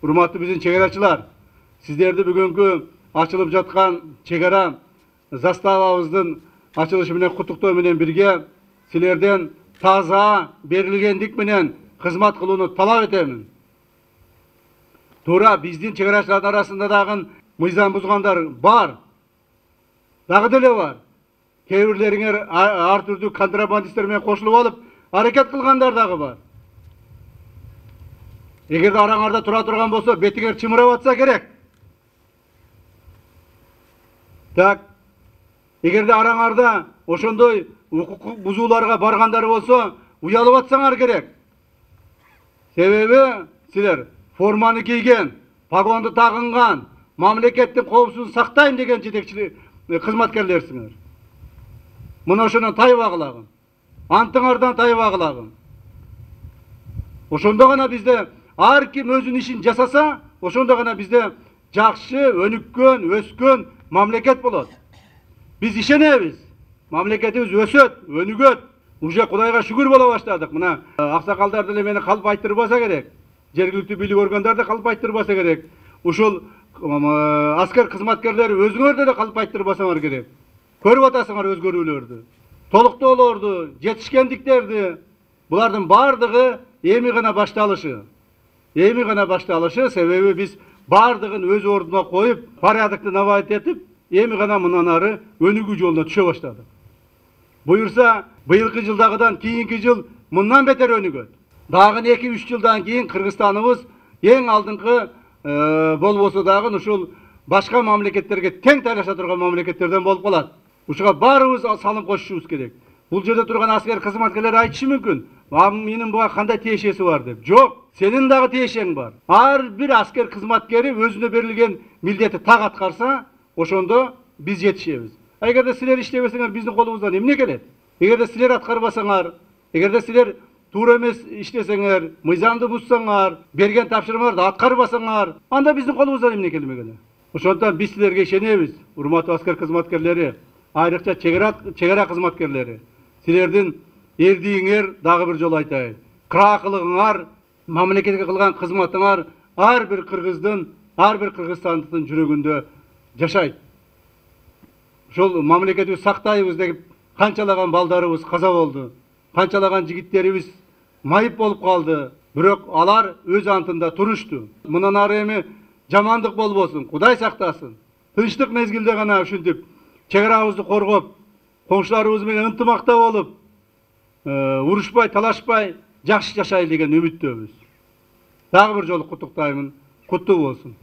Урматтуу биздин чегерачылар, сиздерди бүгүнкү ачылып жаткан чегара заставабыздын açılışı менен куттуктоо менен бирге силерден таза берилгендик менен кызмат кылууну талап этемин. Туура биздин чегерачылардын арасында дагы мыйзам бузгандар бар. Дагы деле бар. Кээ бирлериңер ар түрдүү контрабандисттер менен кошулуп алып аракет кылгандар дагы бар. Эгерде араңарда тура турган болсо, бетиңер чымырап атса керек. Так, эгерде араңарда ошондой укук бузууларга баргандар болсо, уялып атсаңар керек. Себеби силер форманы кийген, погонду тагынган, мамлекеттин коопсуздугун сактайм деген жетекчилик кызматкерлерсиңер. Мына ошондон тайбагылагын. Антыңардан тайбагылагын. Ошондо гана бизде ар ким өзүнүн ишин жасаса, ошондо гана бизде жакшы, өнүккөн, өскөн мамлекет болот. Biz işenemiz. Mamleketimiz ösöt, önügöt. Уже Кудайга шүгүр бола баштадык. Мына аксакалдар деле мени калп айтырбаса керек. Жергиликтүү бийлик органдар да калп айтырбаса керек. Ушул аскер кызматкерлери өзүңөр деле калп айтырбасаңар керек. Көрүп атасыңар өзгөрүүлөрдү. Толуктоолорду, жетишкендиктерди. Булардын бардыгы эми гана башталышы. Эми гана башталышы, себеби биз бардыгын өз ордуна коюп, порядокты наводить этип, эми гана мындан ары өнүгүү жолуна түшө баштадык. Буюрса, быйылкы жылдагыдан кийинки жыл мындан бетер өнүгөт. Дагы 2-3 жылдан кийин Кыргызстаныбыз эң алдыңкы болбосо дагы ушул башка мамлекеттерге тең талаша турган мамлекеттерден болуп калат. Ушуга баарыбыз салым кошушубуз керек. Бул жерде турган аскер кызматкерлер айтышы мүмкүн. Менин буга кандай тиешеси бар деп. Жок, сенин дагы тиешең бар. Ар бир аскер кызматкери өзүнө берилген милдетти так аткарса, ошондо биз жетишебиз. Эгерде силер иштебесеңер, биздин колубуздан эмне келет? Эгерде силер аткарбасаңар, эгерде силер туура эмес иштесеңер, мыйзамды бузсаңар, берген тапшырмаларды аткарбасаңар, анда биздин колубуздан эмне келмегени? Ошондон биз силерге ишенебиз, урматтуу аскер кызматкерлери, айрыкча чегара кызматкерлери. Силердин эрдигиңер дагы бир жолу айтайын. Кыраакылыгыңар, мамлекетке кылган кызматыңар ар бир кыргыздын, ар бир кыргызстандыктын жүрөгүндө жашайт. Ошол мамлекетибизди сактайбыз деп канчалаган балдарыбыз каза болду. Канчалаган жигиттерибиз майып болуп калды. Бирок алар өз антында турушту. Мындан ары эми жамандык болбосун, Кудай сактасын. Тынчтык мезгилде гана ушинтип чегарабызды коргоп, коңшуларыбыз менен ынтымакта болуп, урушпай, талашпай, жакшы жашайлы деген үмүттөбүз. Дагы бир жолу куттуктаймын. Куттуу болсун.